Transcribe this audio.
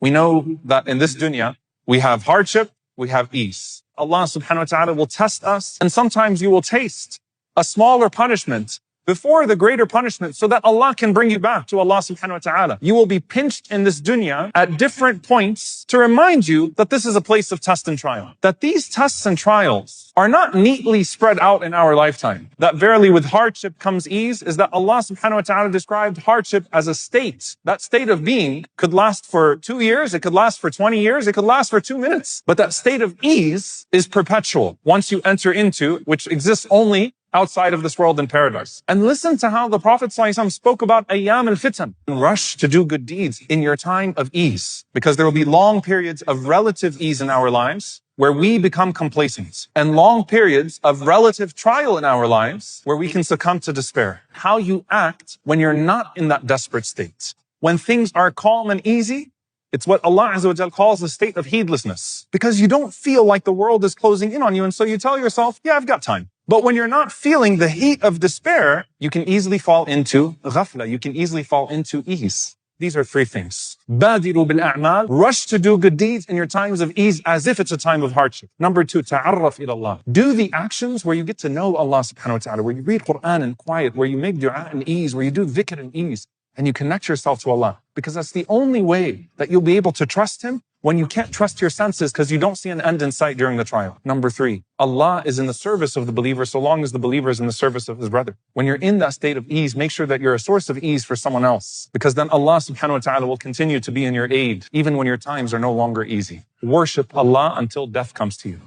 We know that in this dunya, we have hardship, we have ease. Allah subhanahu wa ta'ala will test us, and sometimes you will taste a smaller punishment before the greater punishment so that Allah can bring you back to Allah subhanahu wa ta'ala. You will be pinched in this dunya at different points to remind you that this is a place of test and trial. That these tests and trials are not neatly spread out in our lifetime. That verily with hardship comes ease is that Allah subhanahu wa ta'ala described hardship as a state. That state of being could last for 2 years, it could last for 20 years, it could last for 2 minutes. But that state of ease is perpetual once you enter into, which exists only outside of this world in paradise. And listen to how the Prophet ﷺ spoke about ayyam al-fitan. Rush to do good deeds in your time of ease, because there will be long periods of relative ease in our lives where we become complacent, and long periods of relative trial in our lives where we can succumb to despair. How you act when you're not in that desperate state. When things are calm and easy, it's what Allah Azza wa Jal calls a state of heedlessness, because you don't feel like the world is closing in on you, and so you tell yourself, yeah, I've got time. But when you're not feeling the heat of despair, you can easily fall into gafla. You can easily fall into ease. These are 3 things. Badiru bil a'mal. Rush to do good deeds in your times of ease as if it's a time of hardship. Number 2, ta'arraf ila Allah. Do the actions where you get to know Allah subhanahu wa ta'ala, where you read Quran in quiet, where you make dua in ease, where you do dhikr in ease, and you connect yourself to Allah. Because that's the only way that you'll be able to trust Him when you can't trust your senses because you don't see an end in sight during the trial. Number 3, Allah is in the service of the believer so long as the believer is in the service of his brother. When you're in that state of ease, make sure that you're a source of ease for someone else, because then Allah subhanahu wa ta'ala will continue to be in your aid even when your times are no longer easy. Worship Allah until death comes to you.